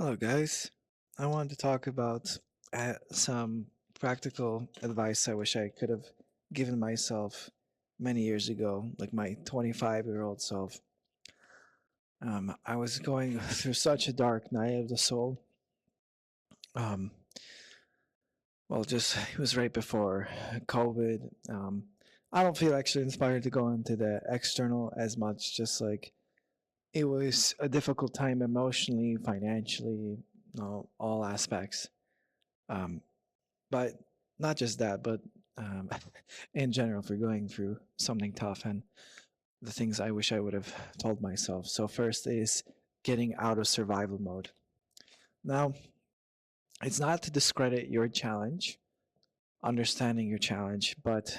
Hello, guys. I wanted to talk about some practical advice I wish I could have given myself many years ago, like my 25-year-old self. I was going through such a dark night of the soul. Um, well, just it was right before COVID. I don't feel actually inspired to go into the external as much, just like it was a difficult time emotionally, financially, all aspects. Um, but not just that, but um, in general, for going through something tough and the things I wish I would have told myself. So, first is getting out of survival mode. Now, it's not to discredit your challenge, understanding your challenge, but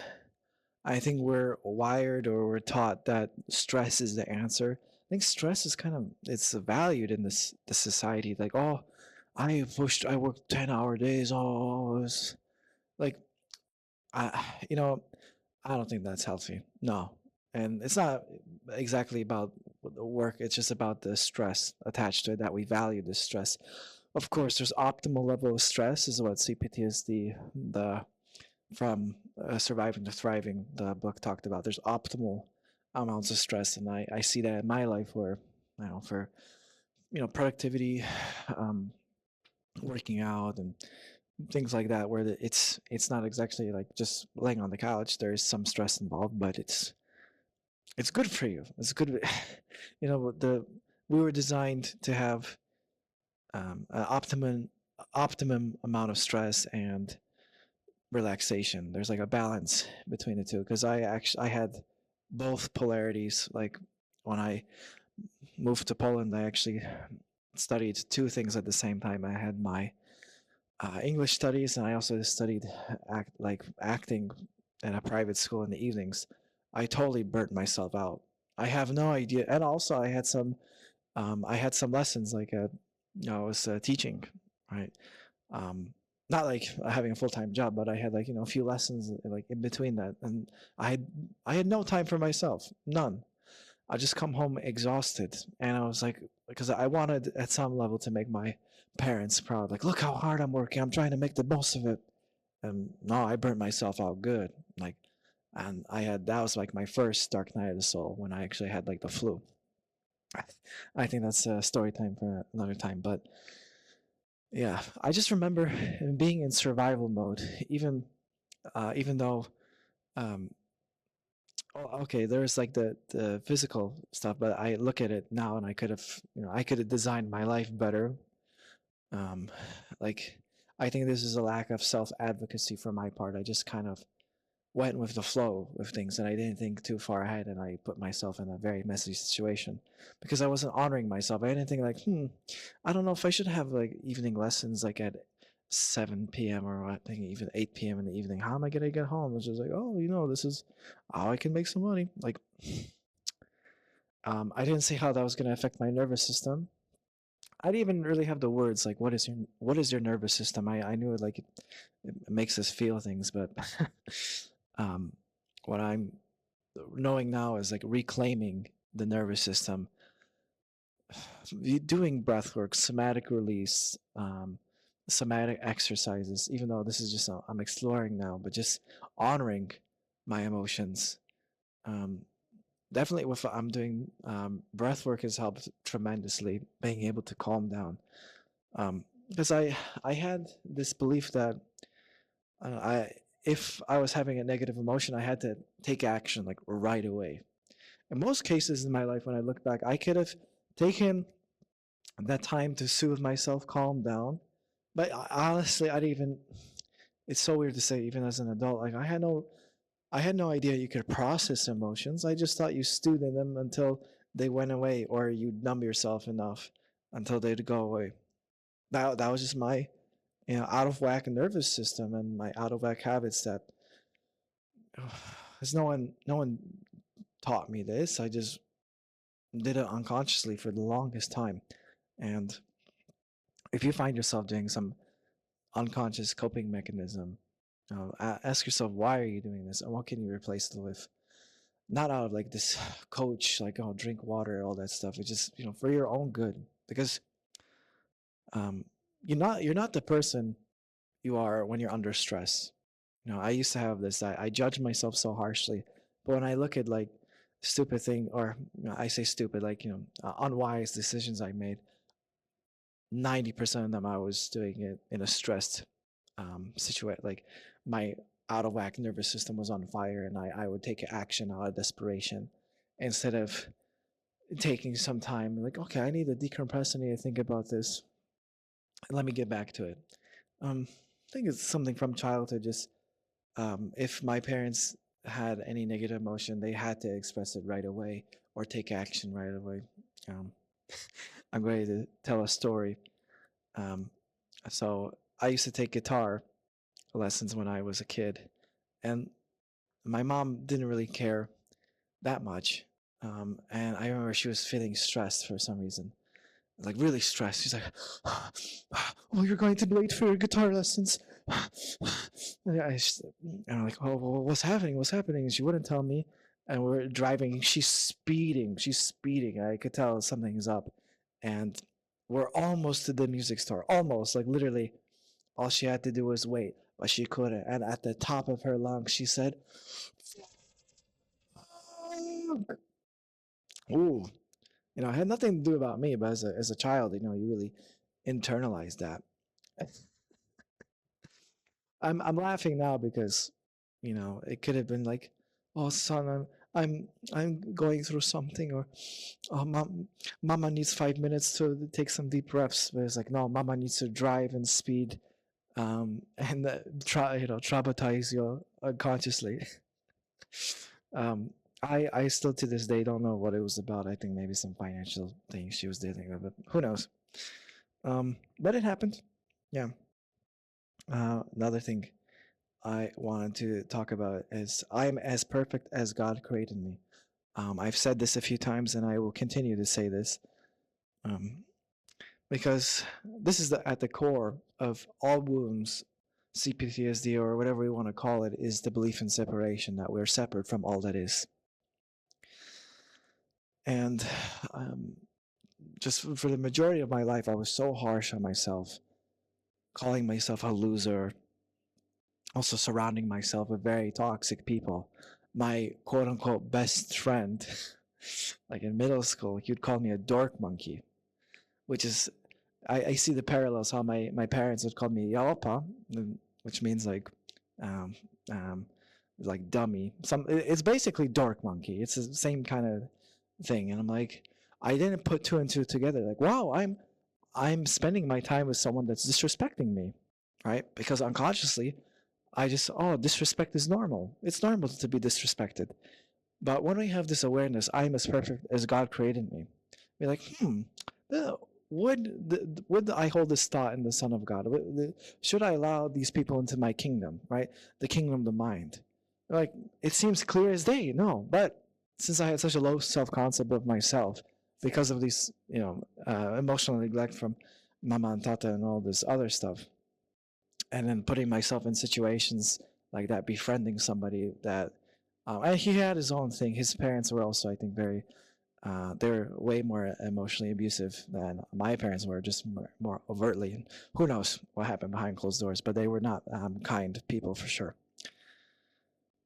I think we're wired or we're taught that stress is the answer. I think stress is kind of it's valued in this the society. Like, oh, I worked 10-hour days. Oh, it's like I, you know, I don't think that's healthy. No. And it's not exactly about the work, it's just about the stress attached to it that we value the stress. Of course, there's optimal level of stress is what CPT is the from Surviving to Thriving, the book talked about. There's optimal amounts of stress, and I see that in my life where, for productivity, um, working out, and things like that where it's not exactly like just laying on the couch. There's some stress involved, but it's good for you. It's good. The we were designed to have an optimum amount of stress and relaxation. There's like a balance between the two because I had both polarities. Like when I moved to Poland, I actually studied two things at the same time. I had my English studies, and I also studied acting at a private school in the evenings. I totally burnt myself out. I have no idea, and also I had some lessons I was teaching, right? Um, Not like having a full time job, but I had a few lessons like in between that, and I had I had no time for myself, none. I just come home exhausted, and I was like, because I wanted at some level to make my parents proud. Like, look how hard I'm working. I'm trying to make the most of it. And no, I burnt myself out good. Like, and I had that was like my first dark night of the soul when I actually had like the flu. I think that's a story time for another time. But yeah, I just remember being in survival mode, even though um, okay, there's like the physical stuff, but I look at it now and I could have designed my life better. Um, like I think this is a lack of self-advocacy for my part. I just kind of went with the flow with things and I didn't think too far ahead and I put myself in a very messy situation because I wasn't honoring myself. I didn't think like, I don't know if I should have like evening lessons like at 7 p.m. or I think even 8 p.m. in the evening. How am I gonna get home? It's just like, oh, this is how I can make some money. Like, I didn't see how that was gonna affect my nervous system. I didn't even really have the words like what is your nervous system. I knew it like it makes us feel things, but um, what I'm knowing now is like reclaiming the nervous system, doing breath work, somatic release, somatic exercises. Even though this is just I'm exploring now, but just honoring my emotions. Um, Definitely, with what I'm doing, breath work has helped tremendously. Being able to calm down, because I had this belief that I if I was having a negative emotion, I had to take action like right away. In most cases in my life, when I look back, I could have taken that time to soothe myself, calm down. But honestly, I didn't even. It's so weird to say, even as an adult, like I had no idea you could process emotions. I just thought you stewed in them until they went away, or you numb yourself enough until they'd go away. That was just my out of whack nervous system and my out of whack habits that because no one taught me this. I just did it unconsciously for the longest time. And if you find yourself doing some unconscious coping mechanism, ask yourself, why are you doing this? And what can you replace it with? Not out of like this coach, like, oh, drink water, all that stuff. It's just, for your own good. Because Um, you're not the person you are when you're under stress. I used to have this. I judge myself so harshly, but when I look at like stupid thing, or I say stupid, like unwise decisions I made, 90% of them I was doing it in a stressed situation. Like my out of whack nervous system was on fire, and I would take action out of desperation instead of taking some time. Like, okay, I need to decompress. I need to think about this. Let me get back to it. I think it's something from childhood. Just if my parents had any negative emotion, they had to express it right away or take action right away. Um, I'm going to tell a story. Um, so I used to take guitar lessons when I was a kid, and my mom didn't really care that much. And I remember she was feeling stressed for some reason, like really stressed. She's like, "Oh, you're going to be late for your guitar lessons." And I'm like, "Oh, well, what's happening? What's happening?" And she wouldn't tell me. And we're driving. She's speeding. She's speeding. I could tell something's up. And we're almost to the music store. Almost, like literally. All she had to do was wait, but she couldn't. And at the top of her lungs, she said, "Fuck." Ooh, it had nothing to do about me, but as a child, you really internalize that. I'm laughing now because, it could have been like, "Oh, son, I'm going through something," or, "Oh, mama needs 5 minutes to take some deep breaths." But it's like, no, mama needs to drive and speed, and traumatize you unconsciously. I still to this day don't know what it was about. I think maybe some financial thing she was dealing with, but who knows? But it happened. Yeah. Another thing I wanted to talk about is I'm as perfect as God created me. I've said this a few times, and I will continue to say this, um, because this is at the core of all wounds, CPTSD or whatever we want to call it, is the belief in separation, that we're separate from all that is. And um, just for the majority of my life, I was so harsh on myself, calling myself a loser, also surrounding myself with very toxic people. My quote unquote best friend, like in middle school, he'd call me a dork monkey, which is, I see the parallels how my parents would call me Yalpa, which means um, um, like dummy. It's basically dork monkey. It's the same kind of thing. And I'm like, I didn't put two and two together. Like, wow, I'm spending my time with someone that's disrespecting me, right? Because unconsciously, disrespect is normal. It's normal to be disrespected. But when we have this awareness, I'm as perfect as God created me. We're like, uh, would I hold this thought in the Son of God? Should I allow these people into my kingdom, right? The kingdom of the mind. Like, it seems clear as day, no. But since I had such a low self-concept of myself, because of these, emotional neglect from mama and tata and all this other stuff, and then putting myself in situations like that, befriending somebody that, and he had his own thing. His parents were also, I think, very, they're way more emotionally abusive than my parents were, just more overtly. And who knows what happened behind closed doors, but they were not kind people for sure.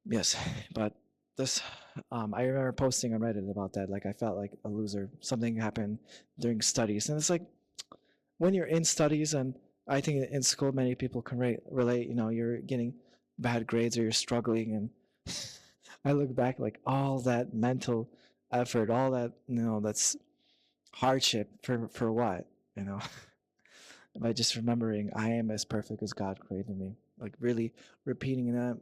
Yes, but this, I remember posting on Reddit about that. Like, I felt like a loser. Something happened during studies, and it's like, when you're in studies, and I think in school many people can relate, you're getting bad grades or you're struggling, and I look back like all that mental effort, all that, that's hardship for what, you know by just remembering I am as perfect as God created me, like really repeating that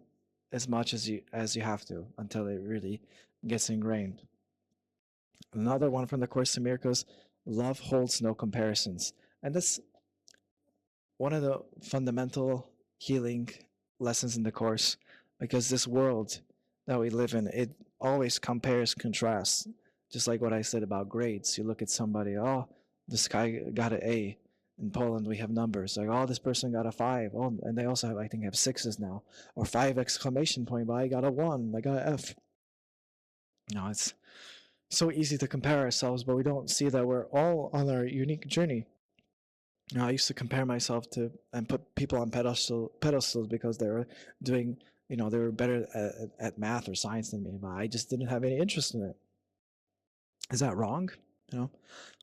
as much as you have to until it really gets ingrained. Another one from the Course in Miracles: love holds no comparisons. And that's one of the fundamental healing lessons in the course, because this world that we live in, it always compares, contrasts. Just like what I said about grades, you look at somebody, oh, this guy got an A. In Poland we have numbers like, oh, this person got a 5. Oh, and they also have, I think, have 6s now, or 5 exclamation point, but I got a 1, I got an F. It's so easy to compare ourselves, but we don't see that we're all on our unique journey. I used to compare myself to and put people on pedestals because they were doing, they were better at math or science than me, but I just didn't have any interest in it. Is that wrong? You know,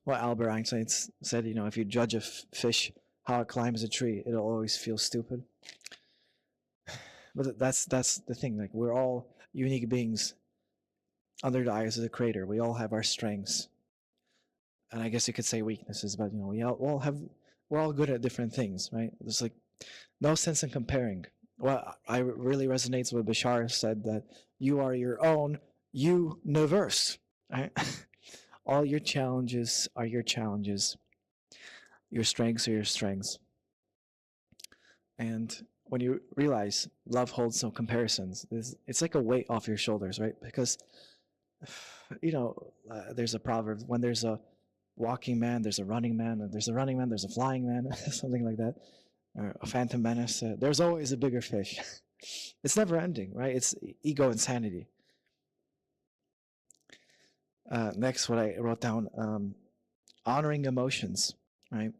well, Albert Einstein said, if you judge a fish how it climbs a tree, it'll always feel stupid. But that's the thing. Like, we're all unique beings under the eyes of the Creator. We all have our strengths, and I guess you could say weaknesses. But we're all good at different things, right? There's like no sense in comparing. Well, I really resonates with Bashar said that you are your own universe, right? All your challenges are your challenges. Your strengths are your strengths. And when you realize love holds no comparisons, it's like a weight off your shoulders, right? Because, there's a proverb: when there's a walking man, there's a running man, and there's a running man, there's a flying man, something like that, or a phantom menace. There's always a bigger fish. It's never ending, right? It's ego insanity. Next, what I wrote down: honoring emotions, right?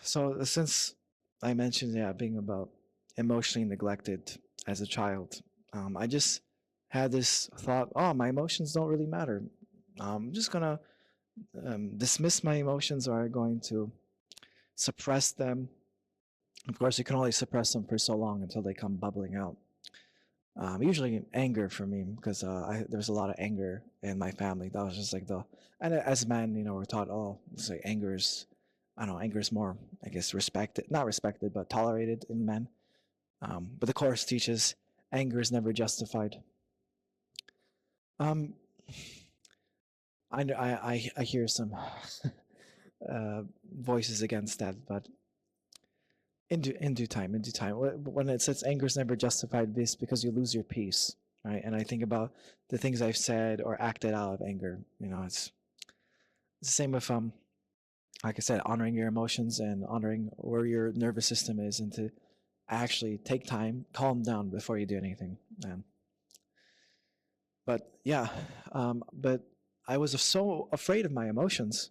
So since I mentioned, being about emotionally neglected as a child, I just had this thought: oh, my emotions don't really matter. I'm just gonna dismiss my emotions, or I'm going to suppress them. Of course, you can only suppress them for so long until they come bubbling out. Usually anger for me, because there's a lot of anger in my family. That was just like and as men, we're taught, oh, it's like I don't know, anger is more, I guess, not respected, but tolerated in men. But the course teaches anger is never justified. Um, I hear some voices against that, but in due time, when it says anger is never justified, this because you lose your peace, right? And I think about the things I've said or acted out of anger. It's the same with like I said, honoring your emotions and honoring where your nervous system is, and to actually take time, calm down before you do anything. But yeah, but I was so afraid of my emotions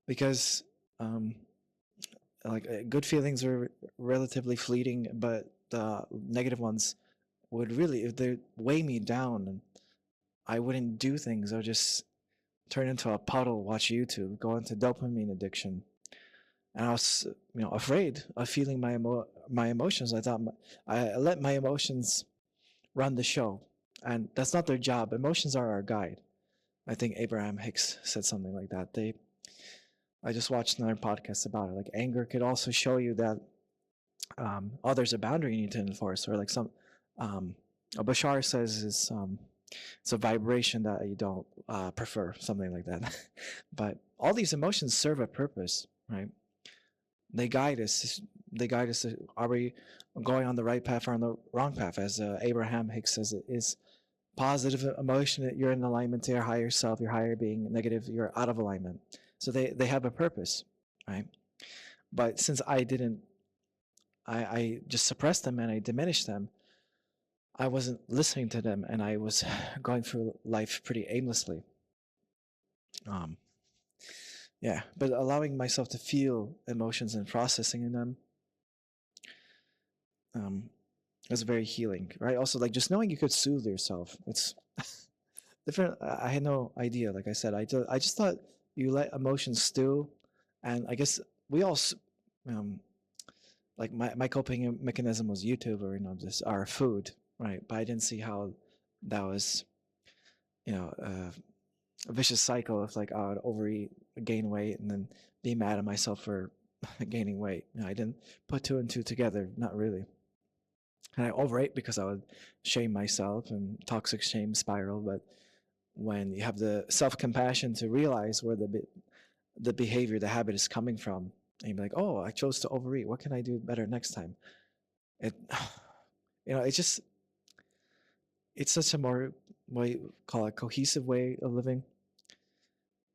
because good feelings are relatively fleeting, but the negative ones would really, if they weigh me down, and I wouldn't do things. I would just turn into a puddle, watch YouTube, go into dopamine addiction. And I was, afraid of feeling my emotions. I thought I let my emotions run the show, and that's not their job. Emotions are our guide. I think Abraham Hicks said something like that. I just watched another podcast about it. Like, anger could also show you that there's a boundary you need to enforce, or like Bashar says it's a vibration that you don't prefer, something like that. But all these emotions serve a purpose, right? They guide us. They guide us. Are we going on the right path or on the wrong path? As Abraham Hicks says, it is positive emotion that you're in alignment to your higher self, your higher being. Negative, you're out of alignment. So they have a purpose, right? But since I just suppressed them and I diminished them. I wasn't listening to them, and I was going through life pretty aimlessly. Um, yeah, but allowing myself to feel emotions and processing in them um, was very healing, right? Also, like, just knowing you could soothe yourself. It's different. I had no idea. Like I said, I just thought you let emotions stew, and I guess we all, um, like my coping mechanism was YouTube, or just our food, right? But I didn't see how that was, a vicious cycle of like, I'd overeat, gain weight, and then be mad at myself for gaining weight. I didn't put two and two together, not really. And I overate because I would shame myself, and toxic shame spiral. But when you have the self-compassion to realize where the behavior, the habit is coming from, and you're like, oh, I chose to overeat. What can I do better next time? It, it's such a more, what you call it, cohesive way of living.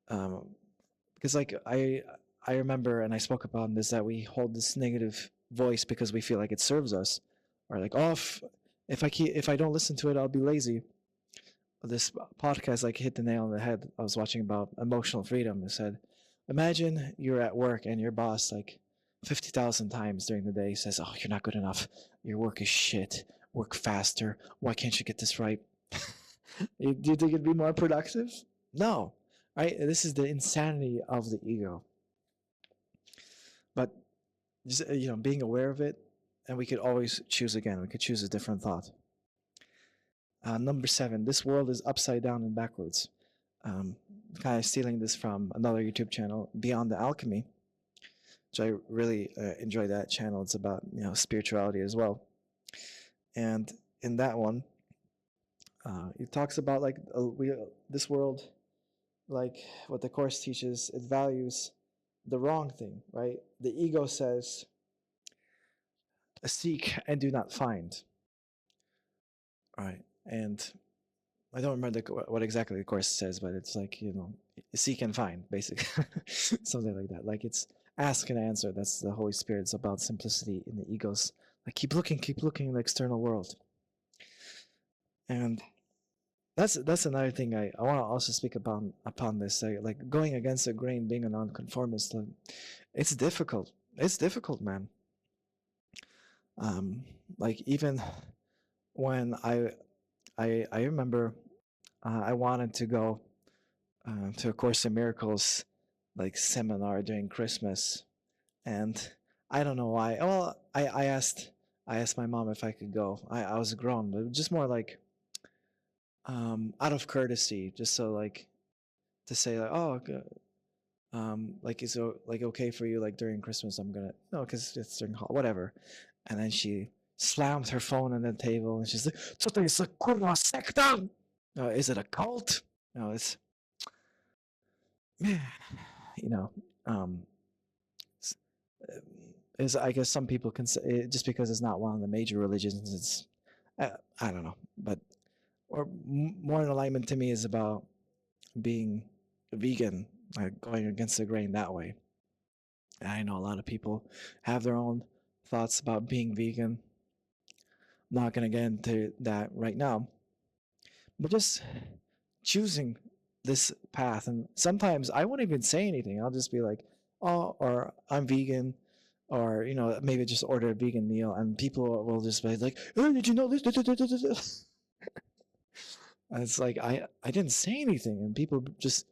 Because like I remember, and I spoke about this, that we hold this negative voice because we feel like it serves us, or like, oh, if I don't listen to it, I'll be lazy. This podcast like hit the nail on the head. I was watching about emotional freedom. It said, Imagine you're at work and your boss, like 50,000 times during the day, says, "Oh, you're not good enough. Your work is shit. Work faster. Why can't you get this right?" Do you think it'd be more productive? No. Right? This is the insanity of the ego. But just, being aware of it, and we could always choose again. We could choose a different thought. Number 7, this world is upside down and backwards. Um, Kind of stealing this from another YouTube channel, Beyond the Alchemy, which I really enjoy that channel. It's about spirituality as well, and in that one, it talks about like this world, like what the course teaches, it values the wrong thing, right? The ego says, "Seek and do not find," right? And I don't remember what exactly the course says, but it's like, seek and find, basically. Something like that. Like it's ask and answer. That's the Holy Spirit. It's about simplicity in the egos. Like keep looking in the external world. And that's another thing I want to also speak upon this. Like going against the grain, being a nonconformist, it's difficult. It's difficult, man. Like even when I remember I wanted to go to a Course in Miracles like seminar during Christmas, and I don't know why. Well, I asked my mom if I could go. I was grown, but just more like out of courtesy, just so like to say like, oh, like is it like okay for you like during Christmas? I'm gonna no, because it's during whatever. And then she slammed her phone on the table and she's like, "Co to jest kurwa sekta? Is it a cult?" No, it's you know, um, is I guess some people can say just because it's not one of the major religions, it's I don't know, but or more in alignment to me is about being vegan, like going against the grain that way. And I know a lot of people have their own thoughts about being vegan. I'm not gonna get into that right now, but just choosing this path. And sometimes I won't even say anything. I'll just be like, "Oh," or "I'm vegan," or maybe just order a vegan meal, and people will just be like, "Oh, did you know this?" And it's like I didn't say anything, and people just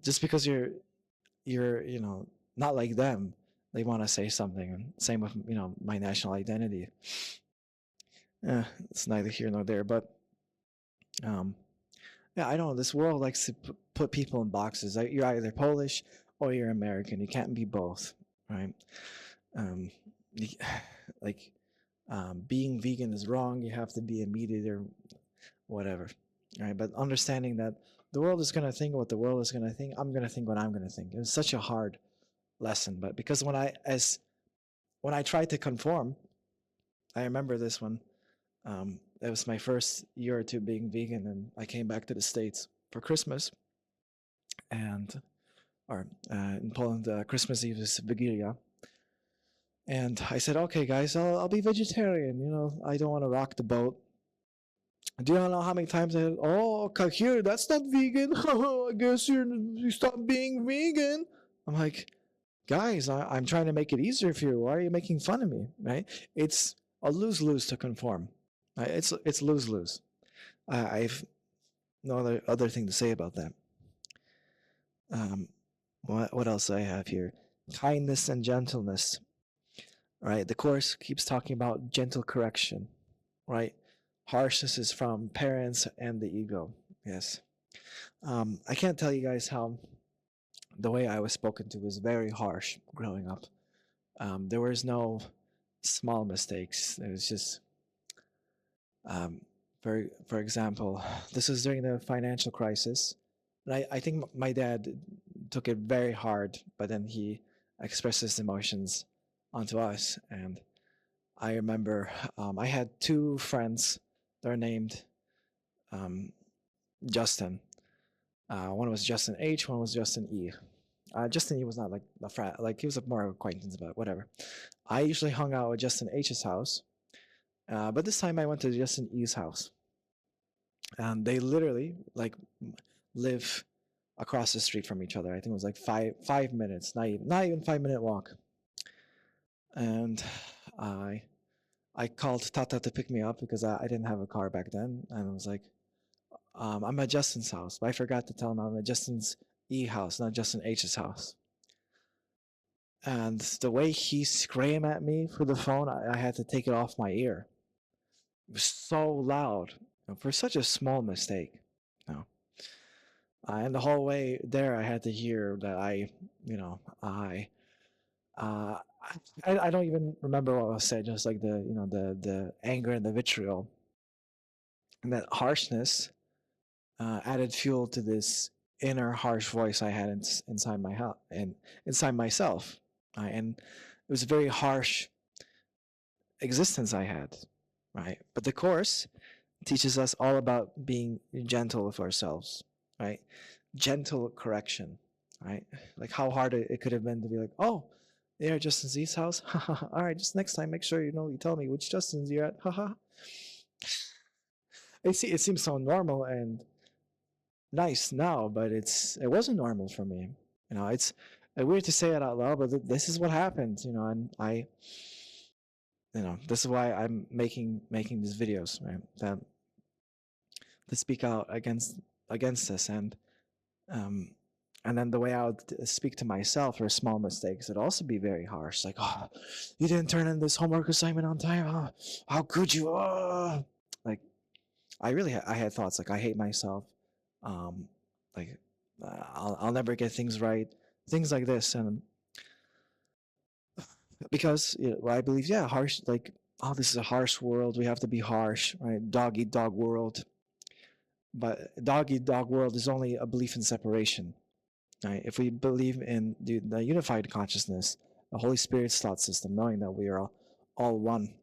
just because you're not like them, they want to say something. And same with my national identity. It's neither here nor there, but um, yeah, I know this world likes to put people in boxes. Like you're either Polish or you're American. You can't be both, right? Um, you, like being vegan is wrong. You have to be a meat eater, whatever, right? But understanding that the world is going to think what the world is going to think, I'm going to think what I'm going to think. It was such a hard lesson, but because when I tried to conform, I remember this one. It was my first year or two being vegan, and I came back to the States for Christmas, and or in Poland, Christmas Eve is Vigilia. And I said, okay, guys, I'll be vegetarian. I don't want to rock the boat. Do you know how many times I said, "Oh, Kahir, that's not vegan. I guess you stop being vegan." I'm like, guys, I'm trying to make it easier for you. Why are you making fun of me? Right? It's a lose-lose to conform. Right? It's lose-lose. I've no other thing to say about that. What else do I have here? Kindness and gentleness. Right? The course keeps talking about gentle correction. Right? Harshness is from parents and the ego. Yes. I can't tell you guys how the way I was spoken to was very harsh growing up. There was no small mistakes. It was just, um, for example, this was during the financial crisis. And I think my dad took it very hard, but then he expressed his emotions onto us. And I remember I had two friends. They're named um, Justin. One was Justin H. One was Justin E. Justin E was not like a friend, like he was a more acquaintance, but whatever. I usually hung out at Justin H's house, but this time I went to Justin E's house, and they literally like live across the street from each other. I think it was like 5 minutes, not even 5 minute walk. And I I called Tata to pick me up because I didn't have a car back then, and I was like, I'm at Justin's house, but I forgot to tell him I'm at Justin's E house, not Justin H's house. And the way he screamed at me for the phone, I had to take it off my ear. It was so loud for such a small mistake. No. And the whole way there, I had to hear that uh, I don't even remember what was said. Just like the anger and the vitriol and that harshness added fuel to this inner harsh voice I had inside my house and inside myself, and it was a very harsh existence I had, right? But the course teaches us all about being gentle with ourselves, right? Gentle correction, right? Like how hard it could have been to be like, oh, you're at Justin Z's house. All right, just next time, make sure you tell me which Justin's you're at. Haha. It seems so normal and nice now, but it wasn't normal for me. It's weird to say it out loud, but this is what happened. And this is why I'm making these videos, right? That to speak out against this, um, and then the way I would speak to myself for small mistakes would also be very harsh. Like, oh, you didn't turn in this homework assignment on time. Oh, how could you? Oh. Like, I had thoughts like I hate myself. Um, like, I'll never get things right. Things like this, and because I believe, yeah, harsh. Like, oh, this is a harsh world. We have to be harsh, right? Dog eat dog world. But dog eat dog world is only a belief in separation. Right? If we believe in the unified consciousness, the Holy Spirit's thought system, knowing that we are all one,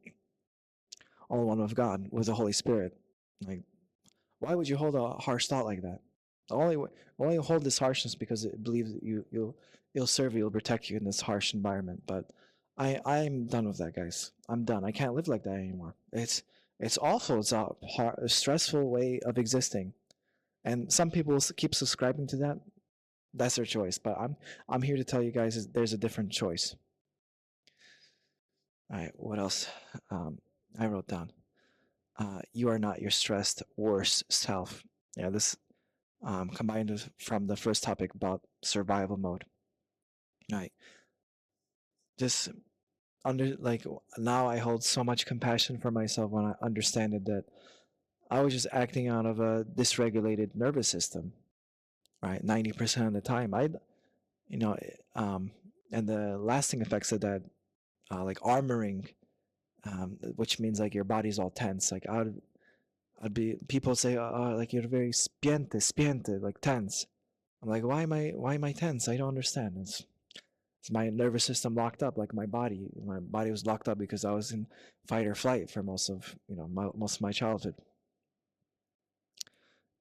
all one with God, with the Holy Spirit, like, why would you hold a harsh thought like that? Only hold this harshness because it believes that you'll serve you, you'll protect you in this harsh environment. But I'm done with that, guys. I'm done. I can't live like that anymore. It's awful. It's a stressful way of existing, and some people keep subscribing to that. That's their choice. But I'm here to tell you guys there's a different choice. All right. What else? I wrote down. You are not your stressed worst self. Yeah, this combined from the first topic about survival mode. Right. Just like now I hold so much compassion for myself when I understand it that I was just acting out of a dysregulated nervous system, right? 90% of the time, you know, and the lasting effects of that, like armoring, which means like your body's all tense. Like I'd be people say, like you're very spiente, like tense. I'm like, why am I tense? I don't understand. It's my nervous system locked up, like my body. My body was locked up because I was in fight or flight for most of most of my childhood,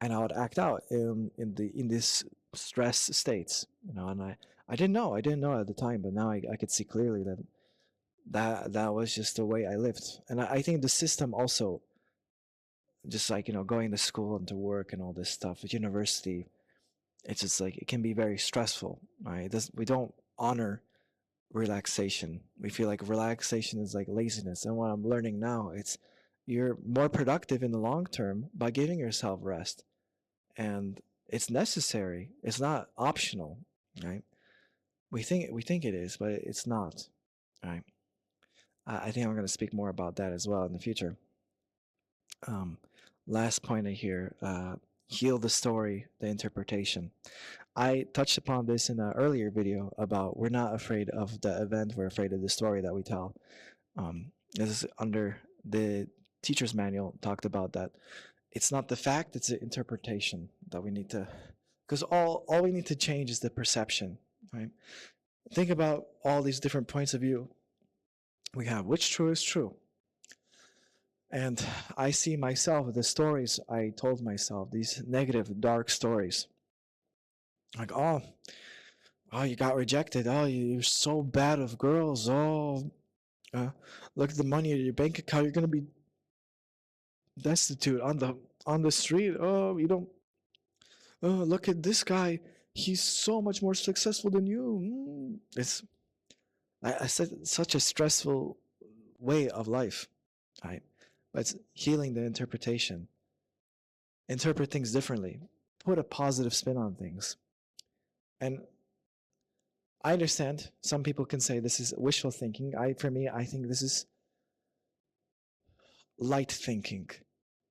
and I would act out in this stress states, and I didn't know at the time, but now I could see clearly that was just the way I lived, and I think the system also, just like going to school and to work and all this stuff at university, it's just like it can be very stressful, right? We don't honor relaxation. We feel like relaxation is like laziness. And what I'm learning now, it's you're more productive in the long term by giving yourself rest. And it's necessary. It's not optional, right? We think it is, but it's not, right? I think I'm going to speak more about that as well in the future. Um, Last point I hear, heal the story, the interpretation. I touched upon this in an earlier video about we're not afraid of the event, we're afraid of the story that we tell. This is under the teacher's manual, talked about that. It's not the fact, it's the interpretation that we need to, because all we need to change is the perception, right? Think about all these different points of view we have. Which true is true? And I see myself, the stories I told myself, these negative, dark stories. Like, oh, you got rejected. Oh, you're so bad with girls. Oh, look at the money in your bank account. You're gonna be destitute on the street. Oh, you don't. Oh, look at this guy. he's so much more successful than you. It's I said such a stressful way of life, right? But it's healing the interpretation. Interpret things differently. Put a positive spin on things. And I understand some people can say this is wishful thinking. For me, I think this is light thinking,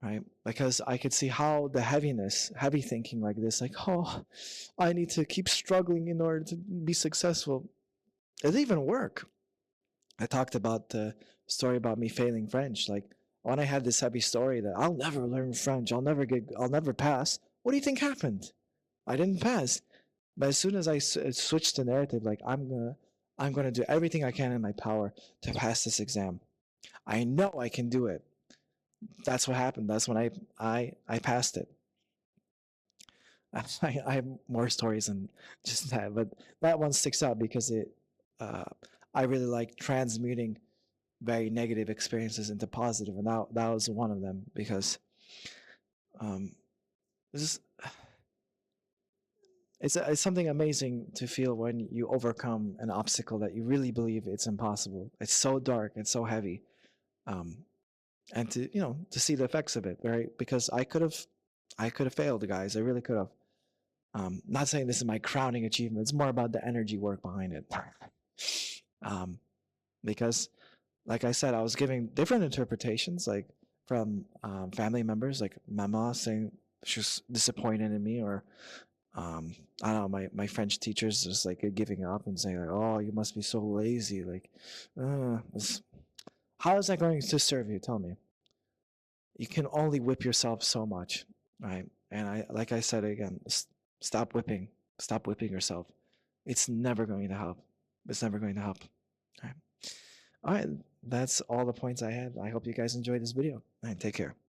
right? Because I could see how the heavy thinking like this, like, oh, I need to keep struggling in order to be successful. It doesn't even work. I talked about the story about me failing French. Like when I had this heavy story that I'll never learn French, I'll never pass. What do you think happened? I didn't pass. But as soon as I switched the narrative, like I'm gonna do everything I can in my power to pass this exam. I know I can do it. That's what happened. That's when I passed it. I have more stories than just that, but that one sticks out because uh, I really like transmuting very negative experiences into positive, and that was one of them because um, this is, it's something amazing to feel when you overcome an obstacle that you really believe it's impossible. It's so dark and so heavy, um, and to to see the effects of it, right? Because I could have failed, guys. I really could have. Not saying this is my crowning achievement. It's more about the energy work behind it. um, because, like I said, I was giving different interpretations, like from family members, like Mama saying she was disappointed in me, or I don't know, my French teachers just like giving up and saying like, "Oh, you must be so lazy." Like, how is that going to serve you? Tell me. You can only whip yourself so much, right? And like I said again, stop whipping, stop whipping yourself. It's never going to help. It's never going to help. All right. All right. That's all the points I had. I hope you guys enjoyed this video. All right. Take care.